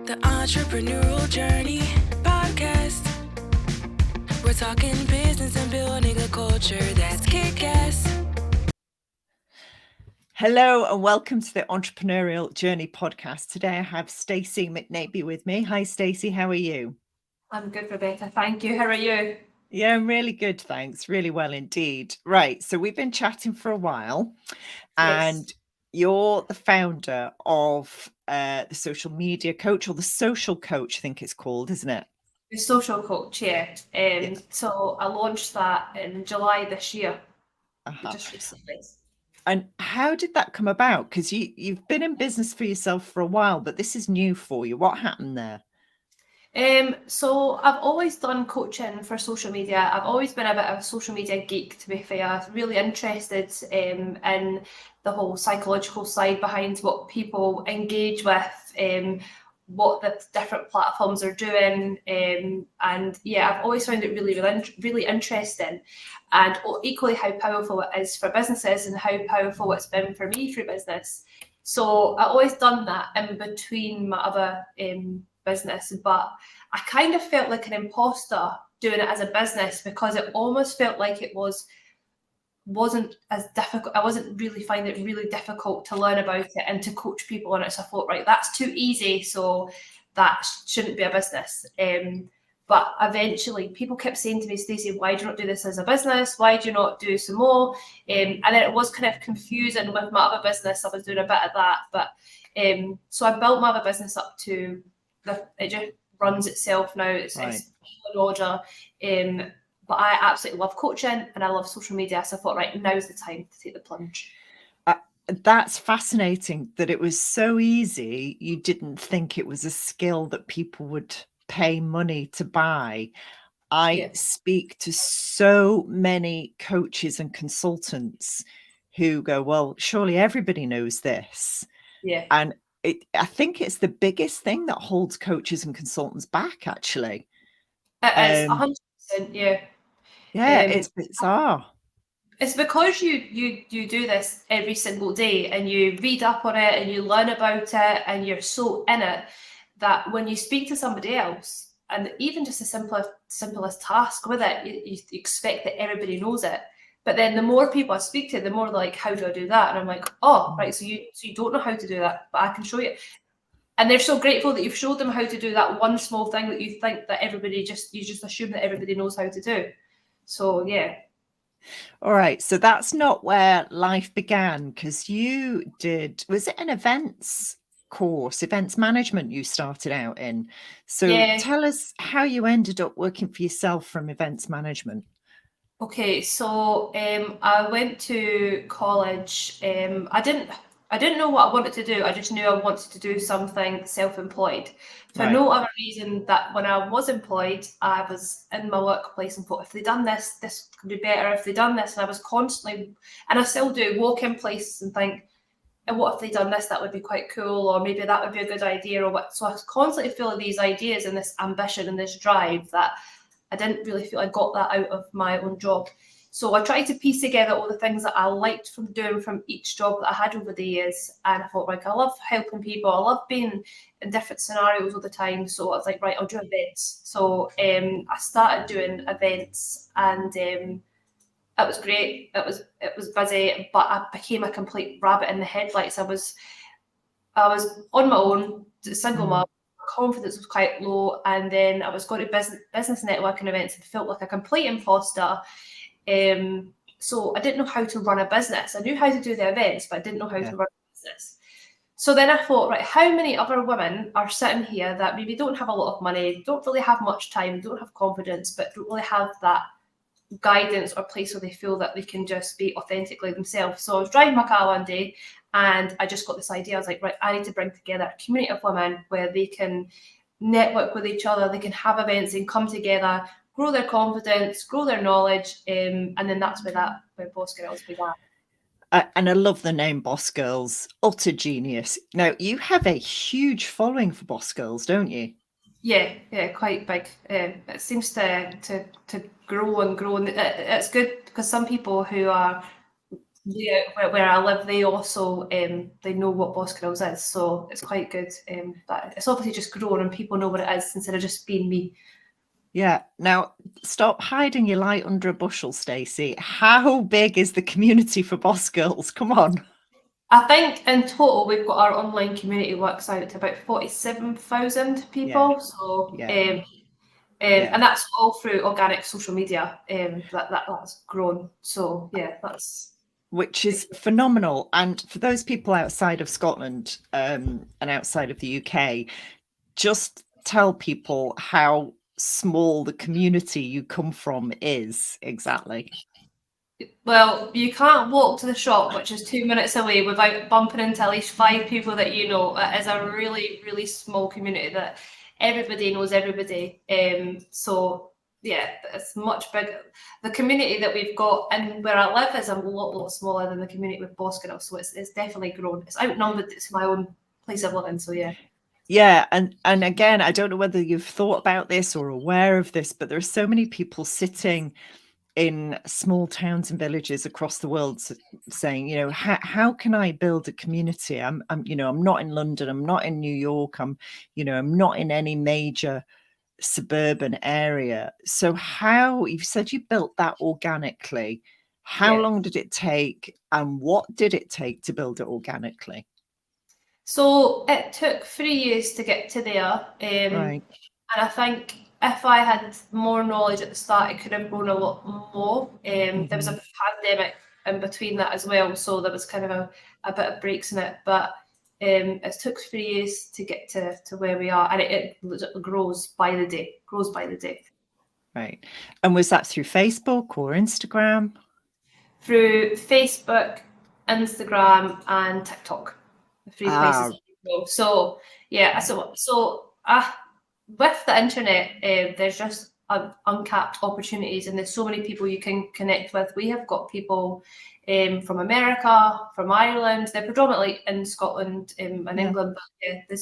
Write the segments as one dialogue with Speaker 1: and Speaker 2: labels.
Speaker 1: The Entrepreneurial Journey podcast. We're talking business and building a culture that's kick-ass.
Speaker 2: Hello and welcome to the Entrepreneurial Journey podcast. Today I have Stacey McNabney with me. Hi Stacey, how are you?
Speaker 3: I'm good, Rebecca. Thank you. How are you?
Speaker 2: Yeah, I'm really good, thanks. Really well indeed. Right, so we've been chatting for a while and you're the founder of the social media coach, or the social coach, I think it's called, isn't it?
Speaker 3: The social coach, yeah.
Speaker 2: Yes.
Speaker 3: So I launched that in July this year,
Speaker 2: Uh-huh.
Speaker 3: just recently.
Speaker 2: And how did that come about? Because you've been in business for yourself for a while, but this is new for you. What happened there?
Speaker 3: So I've always done coaching for social media. I've always been a bit of a social media geek, to be fair. Really interested in the whole psychological side behind what people engage with, what the different platforms are doing, and yeah, I've always found it really interesting, and equally how powerful it is for businesses and how powerful it's been for me through business. So I've always done that in between my other business, but I kind of felt like an imposter doing it as a business because it almost felt like it wasn't as difficult. I wasn't really finding it really difficult to learn about it and to coach people on it. So I thought, right, that's too easy, so that shouldn't be a business. But eventually people kept saying to me, Stacey, why do you not do this as a business? Why do you not do some more? And then it was kind of confusing with my other business. I was doing a bit of that, but so I built my other business up to it just runs itself now. It's in order. But I absolutely love coaching and I love social media. So I thought, right, now's the time to take the plunge.
Speaker 2: That's fascinating that it was so easy. You didn't think it was a skill that people would pay money to buy. I speak to so many coaches and consultants who go, well, surely everybody knows this.
Speaker 3: Yeah.
Speaker 2: And I think it's the biggest thing that holds coaches and consultants back, actually.
Speaker 3: It is 100%, yeah.
Speaker 2: Yeah, it's bizarre.
Speaker 3: It's because you do this every single day and you read up on it and you learn about it and you're so in it that when you speak to somebody else, and even just the simplest task with it, you expect that everybody knows it. But then the more people I speak to, the more like, how do I do that? And I'm like, oh, right, so you don't know how to do that, but I can show you. And they're so grateful that you've showed them how to do that one small thing that you think that you just assume that everybody knows how to do. So yeah.
Speaker 2: All right, so that's not where life began, because was it an events course, events management you started out in? So tell us how you ended up working for yourself from events management.
Speaker 3: Okay, so I went to college. I didn't know what I wanted to do. I just knew I wanted to do something self-employed. For no other reason that when I was employed, I was in my workplace and thought, if they'd done this, this could be better. If they'd done this, and I was constantly, and I still do, walk in places and think, and what if they'd done this? That would be quite cool, or maybe that would be a good idea, or what. So I was constantly full of these ideas and this ambition and this drive that I didn't really feel I got that out of my own job. So I tried to piece together all the things that I liked from doing from each job that I had over the years. And I thought, like, I love helping people. I love being in different scenarios all the time. So I was like, right, I'll do events. So I started doing events and it was great. It was busy, but I became a complete rabbit in the headlights. I was on my own, single mom. Confidence was quite low, and then I was going to business networking events and felt like a complete imposter. So I didn't know how to run a business. I knew how to do the events, but I didn't know how to run a business. So then I thought, right, how many other women are sitting here that maybe don't have a lot of money, don't really have much time, don't have confidence, but don't really have that guidance or place where they feel that they can just be authentically themselves. So I was driving my car one day and I just got this idea. I was like, right, I need to bring together a community of women where they can network with each other, they can have events and come together, grow their confidence, grow their knowledge, and then that's where Boss Girls began.
Speaker 2: And I love the name Boss Girls, utter genius. Now, you have a huge following for Boss Girls, don't you?
Speaker 3: Yeah, quite big. It seems to grow and grow, and it's good because some people who are where I live, they also they know what Boss Girls is, so it's quite good. But it's obviously just grown and people know what it is instead of just being me.
Speaker 2: Yeah. Now, stop hiding your light under a bushel, Stacey. How big is the community for Boss Girls? Come on.
Speaker 3: I think in total we've got our online community works out to about 47,000 people.
Speaker 2: Yeah.
Speaker 3: So
Speaker 2: Yeah.
Speaker 3: and that's all through organic social media. That's grown. So yeah,
Speaker 2: which is phenomenal. And for those people outside of Scotland and outside of the UK, just tell people how small the community you come from is exactly.
Speaker 3: Well, you can't walk to the shop, which is 2 minutes away, without bumping into at least 5 people that you know. It is a really, really small community that everybody knows everybody. So yeah, it's much bigger. The community that we've got and where I live is a lot smaller than the community with Boss Girls. So it's definitely grown. It's outnumbered. It's my own place of living. So yeah.
Speaker 2: Yeah, and again, I don't know whether you've thought about this or aware of this, but there are so many people sitting in small towns and villages across the world saying, you know, how can I build a community? I'm not in London, I'm not in New York, I'm not in any major suburban area. So you've said you built that organically. How long did it take and what did it take to build it organically?
Speaker 3: So it took 3 years to get to there.
Speaker 2: Right.
Speaker 3: And I think if I had more knowledge at the start, it could have grown a lot more. There was a pandemic in between that as well, so there was kind of a bit of breaks in it. But it took 3 years to get to where we are, and it grows by the day.
Speaker 2: Right. And was that through Facebook or Instagram?
Speaker 3: Through Facebook, Instagram, and TikTok, the 3 places. So yeah, with the internet, there's just uncapped opportunities, and there's so many people you can connect with. We have got people from America, from Ireland. They're predominantly in Scotland and England, but yeah,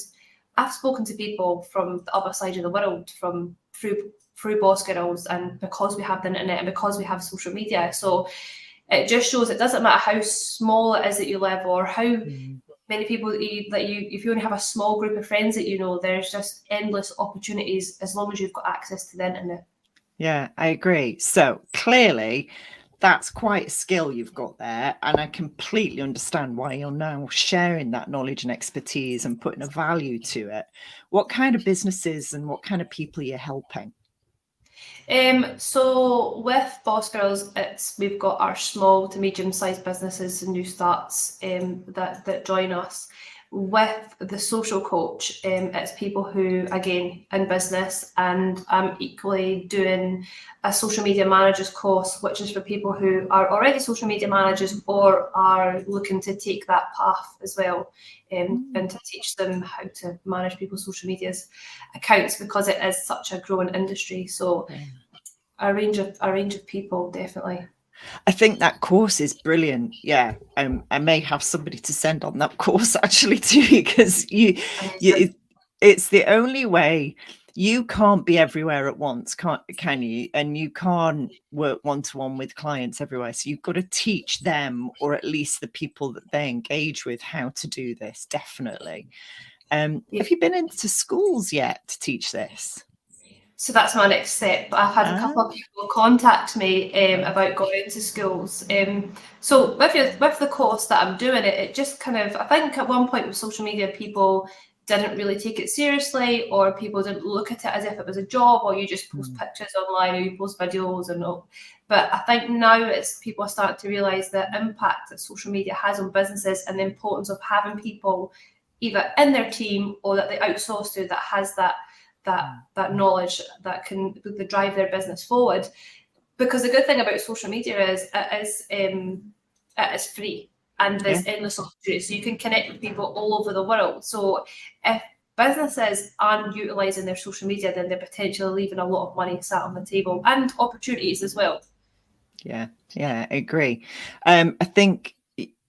Speaker 3: I've spoken to people from the other side of the world through Boss Girls, and because we have the internet and because we have social media. So it just shows it doesn't matter how small it is that you live or how many people if you only have a small group of friends that you know, there's just endless opportunities as long as you've got access to the internet.
Speaker 2: Yeah, I agree. So clearly that's quite a skill you've got there, and I completely understand why you're now sharing that knowledge and expertise and putting a value to it. What kind of businesses and what kind of people are you helping?
Speaker 3: So with Boss Girls, we've got our small to medium-sized businesses and new starts that join us. With the social coach, it's people who, again, in business, and I'm equally doing a social media managers course, which is for people who are already social media managers or are looking to take that path as well, and to teach them how to manage people's social medias accounts, because it is such a growing industry. So a range of people, definitely.
Speaker 2: I think that course is brilliant. Yeah, I may have somebody to send on that course actually to you, because it's the only way. You can't be everywhere at once, can you? And you can't work one-to-one with clients everywhere. So you've got to teach them, or at least the people that they engage with, how to do this. Definitely. Have you been into schools yet to teach this?
Speaker 3: So that's my next step. I've had a couple of people contact me about going into schools. So with the course that I'm doing, it just kind of, I think at one point with social media, people didn't really take it seriously, or people didn't look at it as if it was a job, or you just post pictures online, or you post videos and all. But I think now people are starting to realise the impact that social media has on businesses, and the importance of having people either in their team or that they outsource to that has that knowledge that can drive their business forward. Because the good thing about social media is it is free, and there's endless opportunities, so you can connect with people all over the world. So if businesses aren't utilising their social media, then they're potentially leaving a lot of money sat on the table, and opportunities as well.
Speaker 2: Yeah, I agree. I think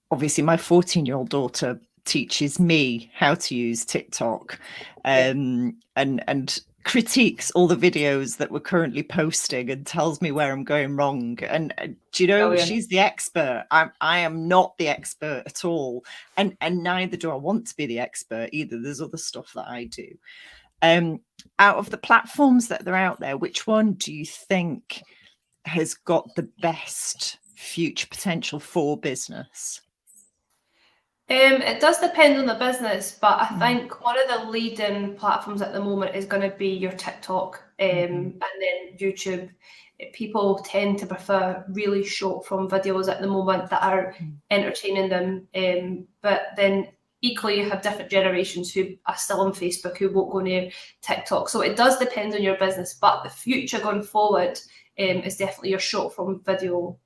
Speaker 2: obviously my 14-year-old daughter teaches me how to use TikTok, and critiques all the videos that we're currently posting and tells me where I'm going wrong. And do you know, she's the expert. I am not the expert at all. And neither do I want to be the expert either. There's other stuff that I do. Out of the platforms that are out there, which one do you think has got the best future potential for business?
Speaker 3: It does depend on the business, but I think one of the leading platforms at the moment is going to be your TikTok, and then YouTube. People tend to prefer really short form videos at the moment that are entertaining them, but then equally you have different generations who are still on Facebook who won't go near TikTok. So it does depend on your business, but the future going forward is definitely your short form video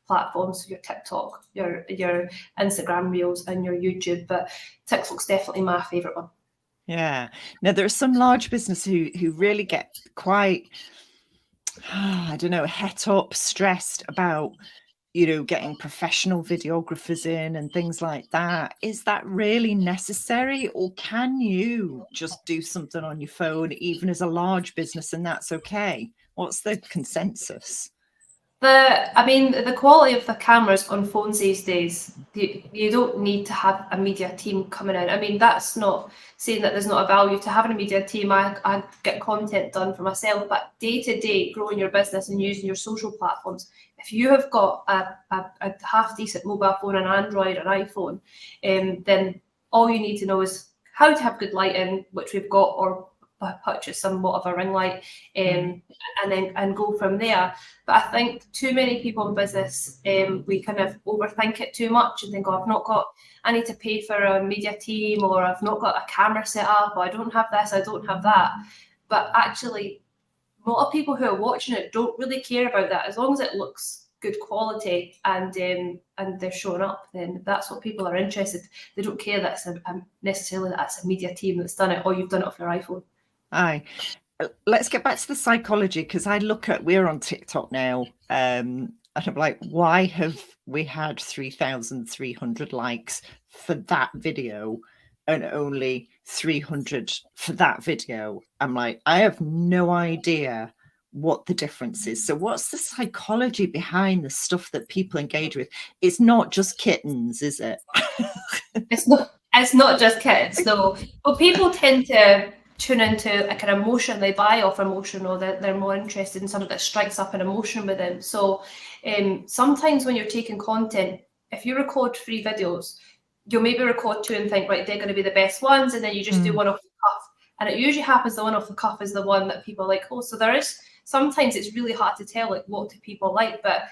Speaker 3: platforms, your TikTok, your Instagram Reels, and your YouTube. But TikTok's definitely my favourite one.
Speaker 2: Yeah. Now there are some large businesses who really get quite, I don't know, het up, stressed about, you know, getting professional videographers in and things like that. Is that really necessary, or can you just do something on your phone, even as a large business, and that's okay? What's the consensus?
Speaker 3: The quality of the cameras on phones these days, you don't need to have a media team coming in. I mean, that's not saying that there's not a value to having a media team. I get content done for myself, but day to day, growing your business and using your social platforms, if you have got a half decent mobile phone, an Android, an iPhone, then all you need to know is how to have good lighting, which we've got, or purchase somewhat of a ring light, and go from there. But I think too many people in business, we kind of overthink it too much and think, oh, I need to pay for a media team, or I've not got a camera set up, or I don't have this, I don't have that. But actually, a lot of people who are watching it don't really care about that. As long as it looks good quality and they're showing up, then that's what people are interested. They don't care that it's necessarily that it's a media team that's done it, or you've done it off your iPhone.
Speaker 2: Aye. Let's get back to the psychology, because we're on TikTok now, and I'm like, why have we had 3,300 likes for that video and only 300 for that video? I'm like, I have no idea what the difference is. So what's the psychology behind the stuff that people engage with? It's not just kittens, is it?
Speaker 3: It's not just kittens, no. But people tend to tune into a kind of emotion. They buy off emotion, or they're more interested in something that strikes up an emotion with them. So sometimes when you're taking content, if you record 3 videos, you'll maybe record 2 and think, right, they're going to be the best ones, and then you just do one off the cuff. And it usually happens the one off the cuff is the one that people like. Oh, so there is, sometimes it's really hard to tell, like, what do people like. But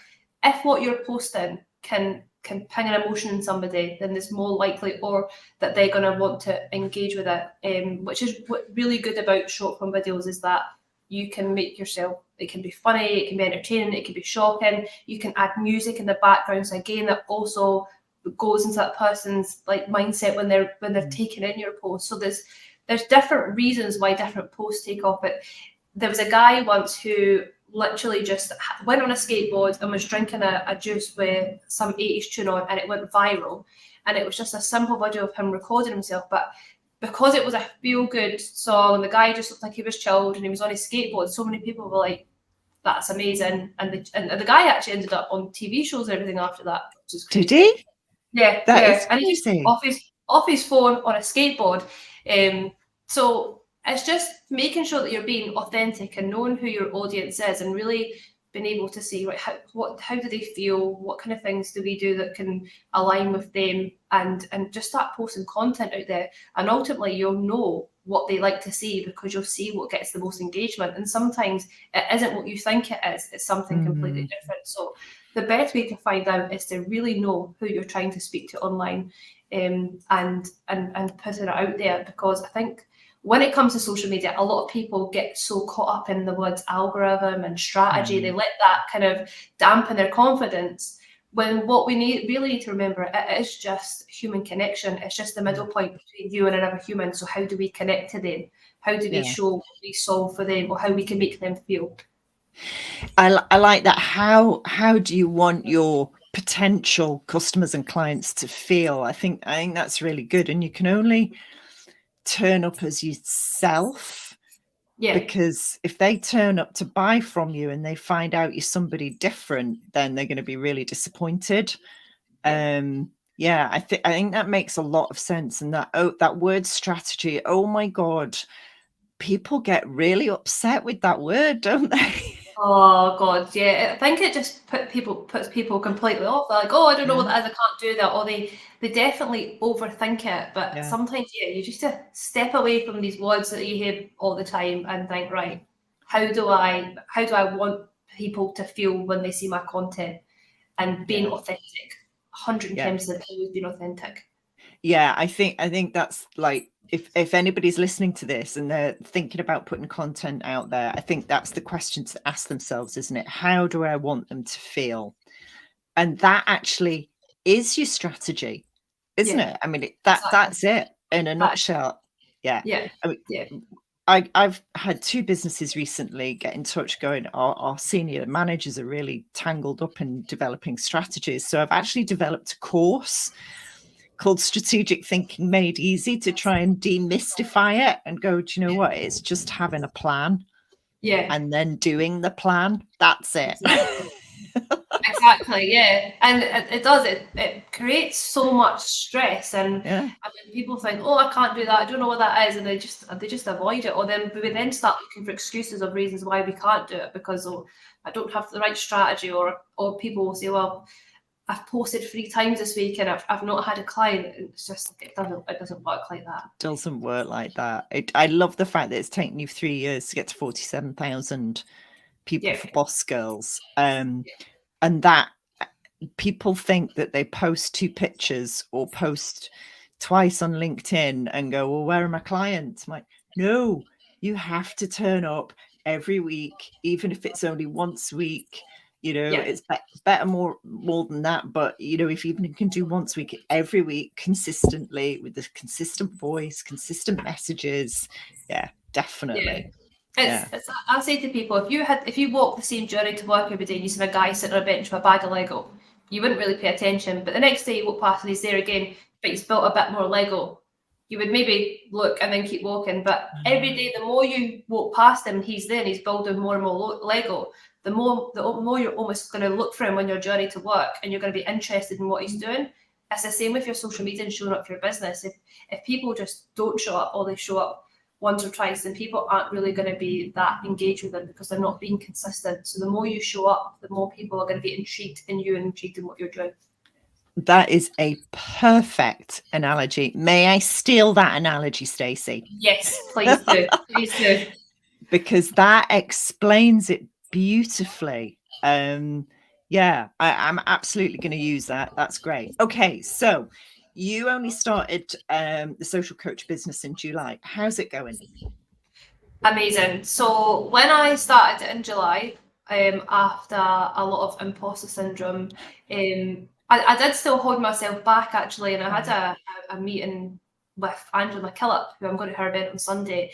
Speaker 3: if what you're posting can ping an emotion in somebody, then it's more likely or that they're going to want to engage with it, which is what really good about short form videos, is that you can make yourself, it can be funny, it can be entertaining, it can be shocking, you can add music in the background, so again that also goes into that person's like mindset when they're taking in your post. So there's different reasons why different posts take off. But there was a guy once who literally just went on a skateboard and was drinking a juice with some 80s tune on, and it went viral. And it was just a simple video of him recording himself, but because it was a feel-good song and the guy just looked like he was chilled and he was on his skateboard, so many people were like, that's amazing. And the guy actually ended up on TV shows and everything after that, which is crazy.
Speaker 2: Did he?
Speaker 3: Yeah. And he just
Speaker 2: crazy.
Speaker 3: off his phone on a skateboard. So it's just making sure that you're being authentic and knowing who your audience is, and really being able to see, right, how do they feel, what kind of things do we do that can align with them, and just start posting content out there. And ultimately you'll know what they like to see, because you'll see what gets the most engagement. And sometimes it isn't what you think it is, it's something completely different. So the best way to find out is to really know who you're trying to speak to online, and putting it out there. Because I think when it comes to social media, a lot of people get so caught up in the words algorithm and strategy, they let that kind of dampen their confidence, when what we really need to remember, it is just human connection. It's just the middle point between you and another human. So how do we connect to them? How do we show what we solve for them, or how we can make them feel?
Speaker 2: I like that. How do you want your potential customers and clients to feel? I think that's really good. And you can only turn up as yourself
Speaker 3: Yeah.
Speaker 2: Because if they turn up to buy from you and they find out you're somebody different, then they're going to be really disappointed. Yeah, I think that makes a lot of sense. And that word strategy, oh my God, people get really upset with that word, don't they?
Speaker 3: Oh God, yeah. I think it just puts people completely off. They're like, oh, I don't know what that is, I can't do that. Or they definitely overthink it. But sometimes, you just have to step away from these words that you hear all the time and think, right, how do I want people to feel when they see my content? And being authentic. 100 times the always being authentic.
Speaker 2: Yeah, I think that's like, if anybody's listening to this and they're thinking about putting content out there, I think that's the question to ask themselves, isn't it? How do I want them to feel? And that actually is your strategy, isn't it? I mean, that's it in a nutshell. Yeah. I mean, I've had 2 businesses recently get in touch going, our senior managers are really tangled up in developing strategies. So I've actually developed a course called Strategic Thinking Made Easy to try and demystify it and go, do you know what? It's just having a plan.
Speaker 3: Yeah.
Speaker 2: And then doing the plan. That's it.
Speaker 3: Exactly, yeah. And it creates so much stress, and people think, oh, I can't do that, I don't know what that is, and they just avoid it. Or then we then start looking for excuses of reasons why we can't do it, because I don't have the right strategy, or people will say, well, I've posted 3 times this week and I've not had a client. It's just, it doesn't work like that.
Speaker 2: Doesn't work like that. I love the fact that it's taken you 3 years to get to 47,000 people for Boss Girls. And that people think that they post 2 pictures or post twice on LinkedIn and go, well, where are my clients? I'm like, no, you have to turn up every week, even if it's only once a week. It's better more than that. But, if even you can do once a week, every week, consistently, with a consistent voice, consistent messages. Yeah, definitely.
Speaker 3: I say to people, if you walk the same journey to work every day and you see a guy sitting on a bench with a bag of Lego, you wouldn't really pay attention. But the next day you walk past and he's there again, but he's built a bit more Lego, you would maybe look and then keep walking. But every day, the more you walk past him, he's there and he's building more and more Lego, the more you're almost going to look for him on your journey to work, and you're going to be interested in what he's doing. It's the same with your social media and showing up for your business. If people just don't show up, or they show up once or twice, then people aren't really going to be that engaged with them, because they're not being consistent. So the more you show up, the more people are going to be intrigued in you and intrigued in what you're doing.
Speaker 2: That is a perfect analogy. May I steal that analogy, Stacey?
Speaker 3: Yes, please do. Please do.
Speaker 2: Because that explains it beautifully. I'm absolutely going to use that. That's great. Okay, so you only started the social coach business in July. How's it going?
Speaker 3: Amazing. So when I started in July, after a lot of imposter syndrome, I did still hold myself back, actually, and I had a meeting with Angela McKillop, who I'm going to her event on Sunday,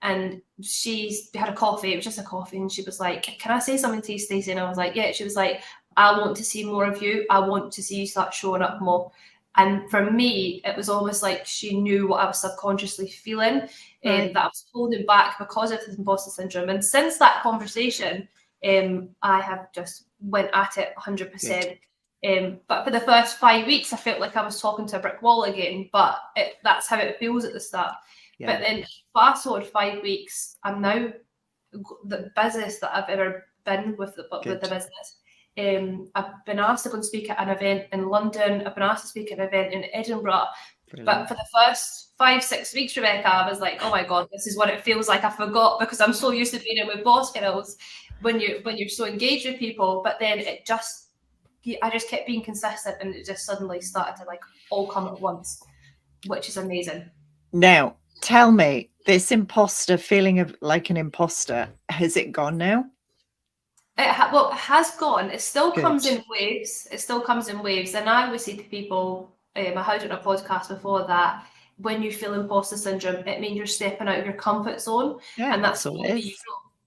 Speaker 3: and we had a coffee. It was just a coffee, and she was like, can I say something to you, Stacey? And I was like, yeah. She was like, I want to see more of you. I want to see you start showing up more. And for me, it was almost like she knew what I was subconsciously feeling, that I was holding back because of this imposter syndrome. And since that conversation, I have just went at it 100%. But for the first 5 weeks, I felt like I was talking to a brick wall again. But that's how it feels at the start. Yeah. But then fast forward 5 weeks, I'm now the busiest that I've ever been with the business. I've been asked to go and speak at an event in London. I've been asked to speak at an event in Edinburgh. Brilliant. But for the first 5-6 weeks, Rebecca, I was like, oh my God, this is what it feels like. I forgot, because I'm so used to being with boss girls when you're so engaged with people. But then I just kept being consistent, and it just suddenly started to all come at once, which is amazing.
Speaker 2: Now, tell me, this imposter feeling of like an imposter, has it gone now?
Speaker 3: It has gone. It still comes in waves. And I always say to people, I heard it on a podcast before, that when you feel imposter syndrome, it means you're stepping out of your comfort zone. Yeah, and that's all it is.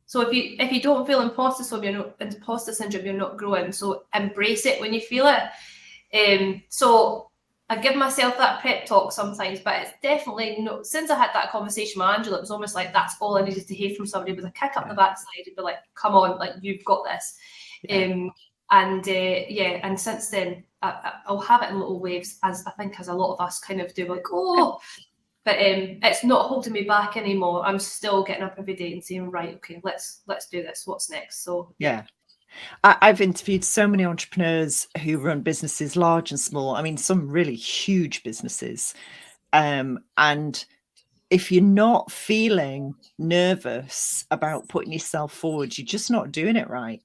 Speaker 3: So if you don't feel imposter syndrome, you're not growing. So embrace it when you feel it. So I give myself that prep talk sometimes, but it's definitely no. Since I had that conversation with Angela, it was almost like that's all I needed to hear from somebody with a kick up the backside and be like, "Come on, like you've got this." And since then, I'll have it in little waves, as I think as a lot of us kind of do, like, oh. But it's not holding me back anymore. I'm still getting up every day and saying, right, okay, let's do this. What's next? So
Speaker 2: yeah. I've interviewed so many entrepreneurs who run businesses, large and small. I mean, some really huge businesses. And if you're not feeling nervous about putting yourself forward, you're just not doing it right,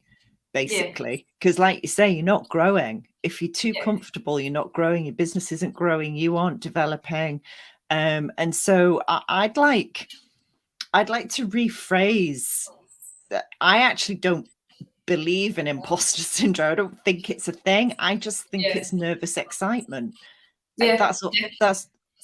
Speaker 2: basically. Because like you say, you're not growing. If you're too comfortable, you're not growing. Your business isn't growing. You aren't developing. And so I'd like to rephrase that. I actually don't believe in imposter syndrome. I don't think it's a thing. I just think it's nervous excitement. That's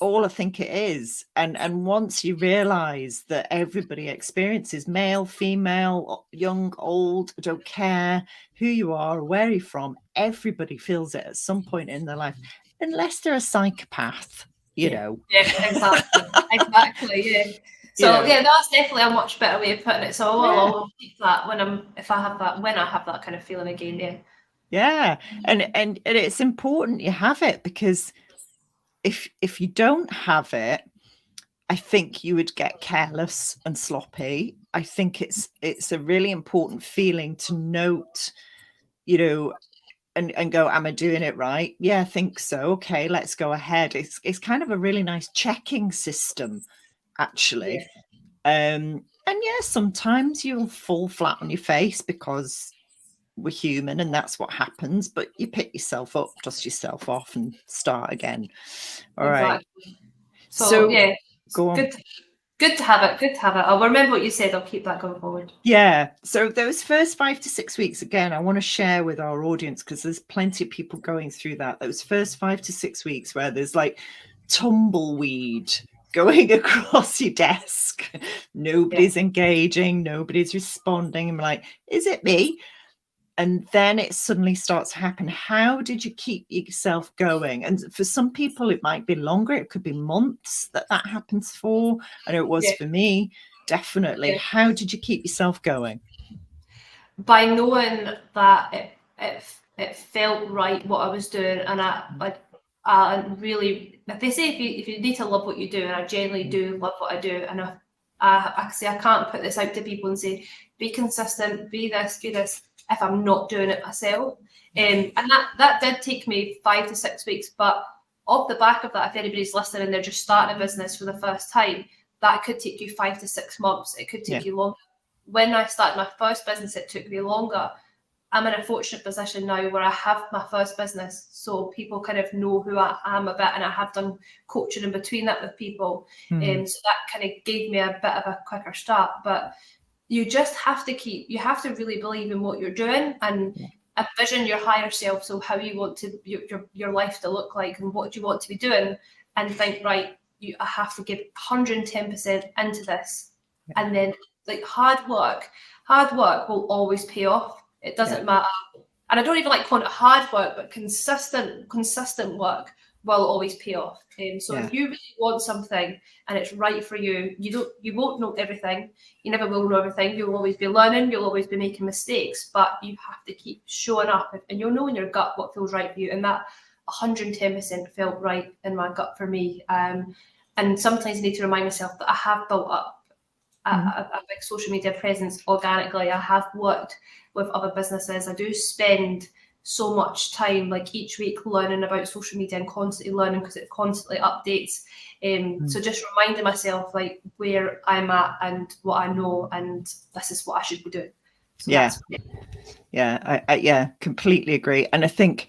Speaker 2: all I think it is. And once you realize that everybody experiences, male, female, young, old, I don't care who you are or where you're from, everybody feels it at some point in their life, unless they're a psychopath, you know.
Speaker 3: Yeah, exactly. So that's definitely a much better way of putting it. So I'll keep that when I have that kind of feeling again.
Speaker 2: And it's important you have it, because if you don't have it, I think you would get careless and sloppy. I think it's a really important feeling to note, you know, and go, am I doing it right? Yeah, I think so. Okay, let's go ahead. It's kind of a really nice checking system, actually. And sometimes you'll fall flat on your face because we're human and that's what happens, but you pick yourself up, dust yourself off and start again. All right.
Speaker 3: So
Speaker 2: go on.
Speaker 3: Good to have it. I'll remember what you said. I'll keep that going forward.
Speaker 2: Yeah. So those first 5 to 6 weeks, again, I want to share with our audience, because there's plenty of people going through that. Those first 5 to 6 weeks where there's like tumbleweed going across your desk. Nobody's engaging. Nobody's responding. I'm like, is it me? And then it suddenly starts to happen. How did you keep yourself going? And for some people, it might be longer. It could be months that happens for. I know it was for me, definitely. How did you keep yourself going?
Speaker 3: By knowing that it felt right what I was doing, and I really, like they say, if you need to love what you do, and I genuinely do love what I do, and I say I can't put this out to people and say be consistent, be this, do this, if I'm not doing it myself. And that did take me 5 to 6 weeks, but off the back of that, if anybody's listening and they're just starting a business for the first time, that could take you 5 to 6 months. It could take you longer. When I started my first business, it took me longer. I'm in a fortunate position now where I have my first business, so people kind of know who I am a bit, and I have done coaching in between that with people. So that kind of gave me a bit of a quicker start. But you just have to you have to really believe in what you're doing and envision your higher self. So how you want to your life to look like and what you want to be doing, and think, right, I have to give 110% into this. And then like hard work will always pay off. It doesn't matter. And I don't even like calling it hard work, but consistent work will always pay off. So if you really want something and it's right for you, you won't know everything. You never will know everything. You'll always be learning. You'll always be making mistakes, but you have to keep showing up, and you'll know in your gut what feels right for you. And that 110% felt right in my gut for me. And sometimes I need to remind myself that I have built up a big social media presence organically. I have worked with other businesses. I do spend so much time, like each week, learning about social media and constantly learning, because it constantly updates. So just reminding myself like where I'm at and what I know, and this is what I should be doing. So
Speaker 2: I completely agree. And I think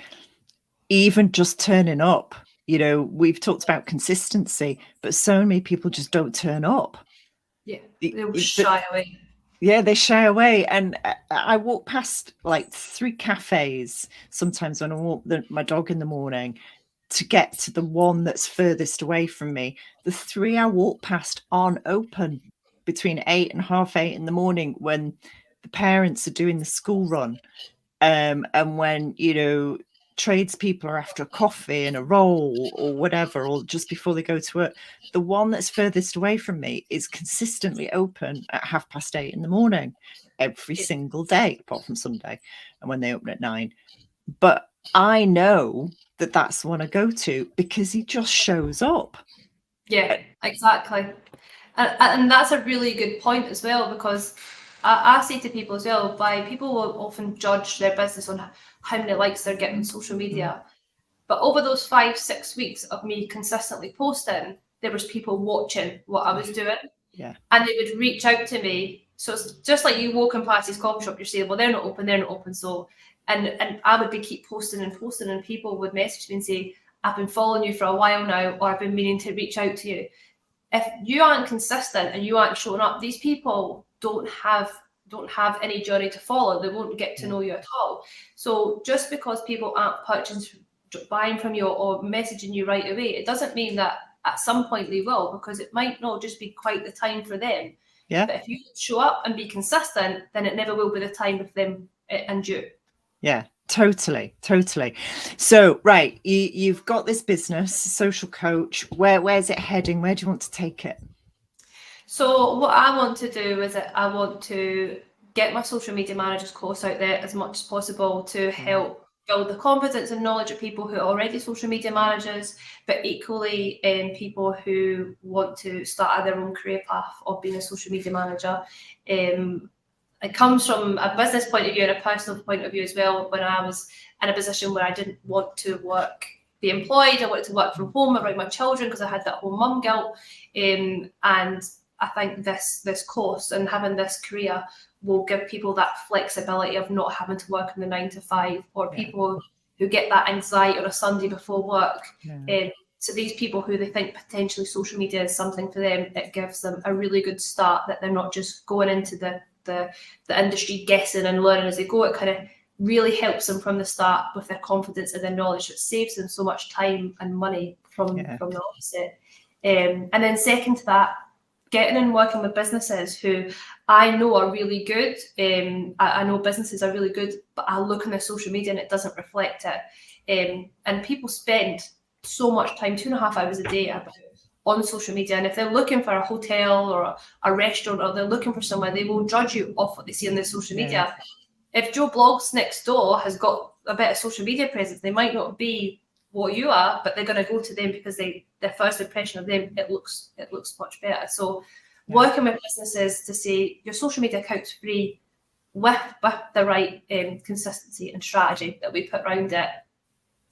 Speaker 2: even just turning up, you know, we've talked about consistency, but so many people just don't turn up.
Speaker 3: They'll shy away.
Speaker 2: Yeah, they shy away. And I walk past like 3 cafes sometimes when I walk my dog in the morning to get to the one that's furthest away from me. The 3 I walk past aren't open between 8 and 8:30 in the morning, when the parents are doing the school run. And when, you know, tradespeople are after a coffee and a roll or whatever, or just before they go to work, the one that's furthest away from me is consistently open at 8:30 in the morning every single day, apart from Sunday and when they open at 9. But I know that that's the one I go to because he just shows up.
Speaker 3: Yeah, exactly. And that's a really good point as well, because I say to people as well, people will often judge their business on how many likes they're getting on social media. But over those 5-6 weeks of me consistently posting, there was people watching what I was doing.
Speaker 2: Yeah.
Speaker 3: And they would reach out to me. So it's just like you walking past his coffee shop, you're saying, well, they're not open. So, and I would keep posting, and people would message me and say, I've been following you for a while now, or I've been meaning to reach out to you. If you aren't consistent and you aren't showing up, these people don't have any journey to follow. They won't get to know you at all. So just because people aren't buying from you or messaging you right away, it doesn't mean that at some point they will, because it might not just be quite the time for them.
Speaker 2: Yeah.
Speaker 3: But if you show up and be consistent, then it never will be the time with them and you.
Speaker 2: Yeah, totally. So, right, you've got this business, social coach. Where's it heading? Where do you want to take it?
Speaker 3: So what I want to do is that I want to get my social media managers course out there as much as possible to help build the confidence and knowledge of people who are already social media managers, but equally people who want to start their own career path of being a social media manager. It comes from a business point of view and a personal point of view as well. When I was in a position where I didn't want to be employed, I wanted to work from home around my children because I had that whole mum guilt. And I think this course and having this career will give people that flexibility of not having to work in the 9 to 5, or people who get that anxiety on a Sunday before work. So these people who they think potentially social media is something for them, it gives them a really good start, that they're not just going into the industry guessing and learning as they go. It kind of really helps them from the start with their confidence and their knowledge. It saves them so much time and money from the offset. And then second to that, getting and working with businesses who I know are really good. I know businesses are really good, but I look on their social media and it doesn't reflect it. And people spend so much time, 2.5 hours a day on social media. And if they're looking for a hotel or a restaurant, or they're looking for somewhere, they will judge you off what they see on their social media. If Joe Blogs next door has got a bit of social media presence, they might not be what you are, but they're going to go to them because their first impression of them, it looks much better. So working with businesses to say your social media account's free with the right consistency and strategy that we put around it,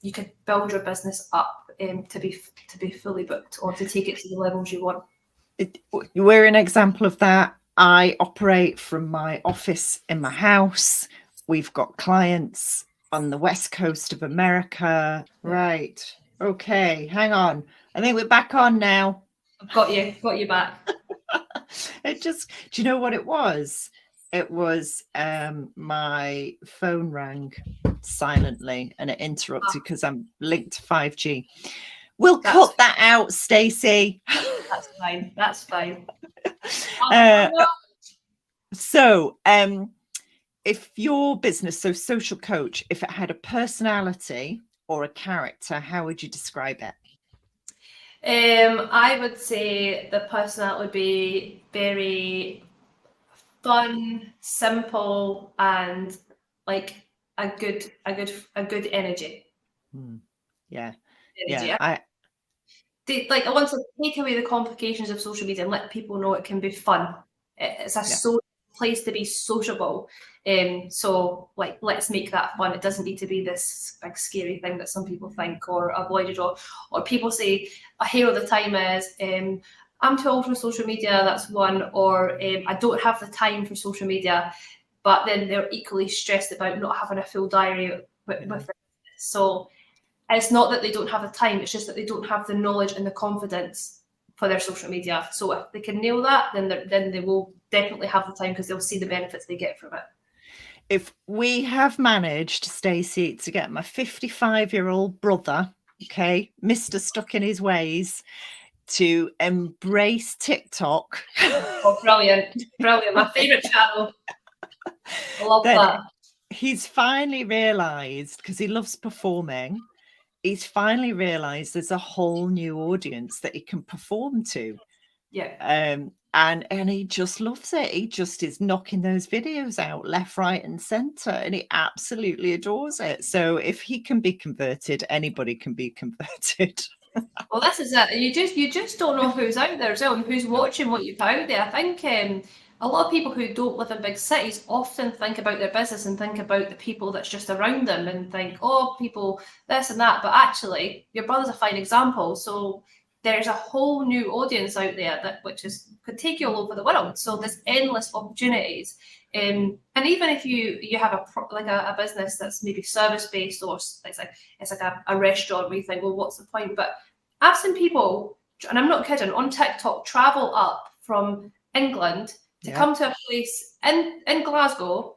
Speaker 3: you could build your business up to be fully booked, or to take it to the levels you want.
Speaker 2: We're an example of that. I operate from my office in my house. We've got clients on the west coast of America. Right. Okay, hang on. I think we're back on now.
Speaker 3: I've got you back.
Speaker 2: Do you know what it was? It was my phone rang silently and it interrupted because I'm linked to 5G. We'll cut that out, Stacey.
Speaker 3: That's fine.
Speaker 2: So if your business, so social coach, if it had a personality or a character, how would you describe it?
Speaker 3: I would say the personality would be very fun, simple, and like a good energy.
Speaker 2: Yeah.
Speaker 3: I want to take away the complications of social media and let people know it can be fun. It's a social place to be sociable. So let's make that fun. It doesn't need to be this big scary thing that some people think or avoided, or people say I hear all the time is I'm too old for social media, that's one, or I don't have the time for social media, but then they're equally stressed about not having a full diary with it. So it's not that they don't have the time, it's just that they don't have the knowledge and the confidence for their social media. So if they can nail that, then they will definitely have the time, because they'll see the benefits they get from it.
Speaker 2: If we have managed, Stacey, to get my 55-year-old brother, Mr. Stuck in His Ways, to embrace TikTok.
Speaker 3: Oh, brilliant. My favourite channel. I love that.
Speaker 2: he's finally realised, because he loves performing, he's finally realised there's a whole new audience that he can perform to.
Speaker 3: Yeah.
Speaker 2: And he just loves it. He just is knocking those videos out left, right, and centre, and he absolutely adores it. So if he can be converted, anybody can be converted.
Speaker 3: Well, this is it. You just don't know who's out there as well and who's watching what you put out there. I think a lot of people who don't live in big cities often think about their business and think about the people that's just around them and think, oh, people this and that. But actually, your brother's a fine example. So there's a whole new audience out there could take you all over the world. So there's endless opportunities. And even if you have a business that's maybe service based, or it's like a restaurant where you think, well, what's the point? But I've seen people, and I'm not kidding, on TikTok travel up from England to come to a place in Glasgow,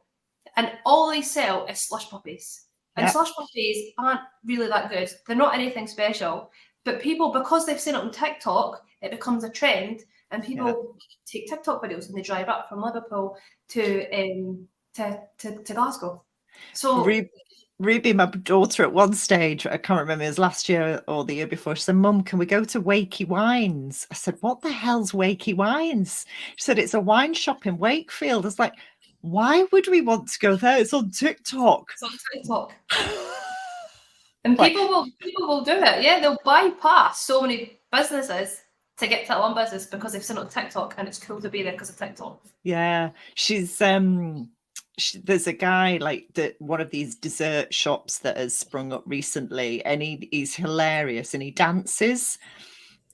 Speaker 3: and all they sell is slush puppies. And slush puppies aren't really that good. They're not anything special. But people, because they've seen it on TikTok, it becomes a trend, and people take TikTok videos and they drive up from Liverpool to Glasgow. So
Speaker 2: Ruby, my daughter, at one stage, I can't remember, it was last year or the year before, she said, Mum, can we go to Wakey Wines? I said, what the hell's Wakey Wines? She said, it's a wine shop in Wakefield. I was like, why would we want to go there? It's on TikTok.
Speaker 3: It's on TikTok. And people will do it. Yeah, they'll bypass so many businesses to get to that one business because they've seen it on TikTok, and it's cool to be there because of TikTok.
Speaker 2: Yeah, she's there's a guy one of these dessert shops that has sprung up recently, and he's hilarious, and he dances.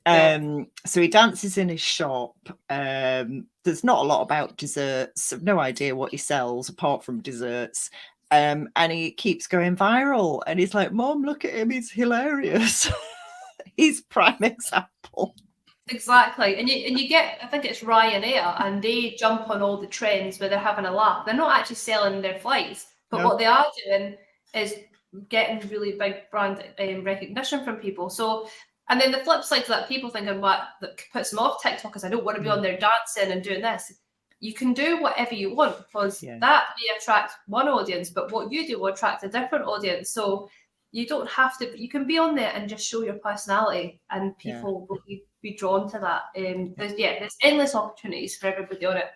Speaker 2: So he dances in his shop. There's not a lot about desserts. I've no idea what he sells apart from desserts. And he keeps going viral, and he's like, Mom, look at him, he's hilarious. He's prime example.
Speaker 3: Exactly. And you get, I think it's Ryanair, and they jump on all the trends where they're having a laugh. They're not actually selling their flights, but what they are doing is getting really big brand recognition from people. So, and then the flip side to that, people thinking that puts them off TikTok is I don't want to be on there dancing and doing this. You can do whatever you want, because that may attract one audience, but what you do will attract a different audience. So you don't have to, you can be on there and just show your personality, and people will be drawn to that. There's endless opportunities for everybody on it.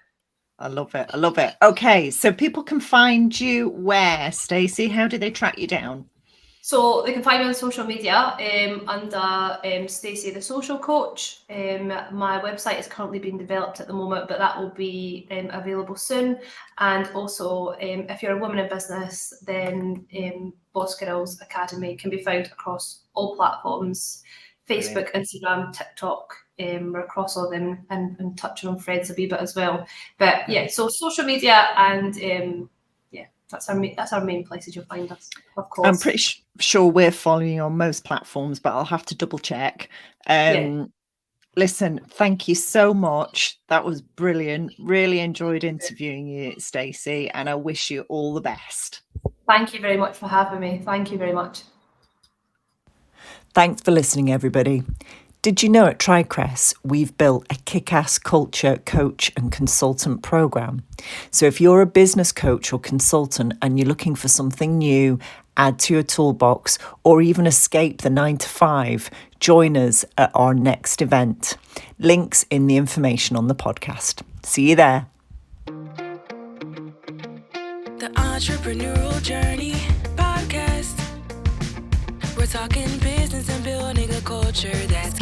Speaker 2: I love it. Okay, so people can find you where, Stacey? How do they track you down?
Speaker 3: So they can find me on social media under Stacey the Social Coach. My website is currently being developed at the moment, but that will be available soon. And also, if you're a woman in business, then Boss Girls Academy can be found across all platforms: Facebook, Instagram, TikTok. We're across all of them, and touching on Threads a wee bit as well. But so social media and that's our main places you'll find us, of course.
Speaker 2: I'm pretty sure we're following you on most platforms, but I'll have to double check. Listen, thank you so much. That was brilliant. Really enjoyed interviewing you, Stacey, and I wish you all the best.
Speaker 3: Thank you very much for having me. Thank you very much.
Speaker 2: Thanks for listening, everybody. Did you know at Tricres we've built a kick-ass culture coach and consultant program? So if you're a business coach or consultant and you're looking for something new, add to your toolbox, or even escape the 9-to-5, join us at our next event. Links in the information on the podcast. See you there.
Speaker 1: The Entrepreneurial Journey Podcast. We're talking business and building a culture that's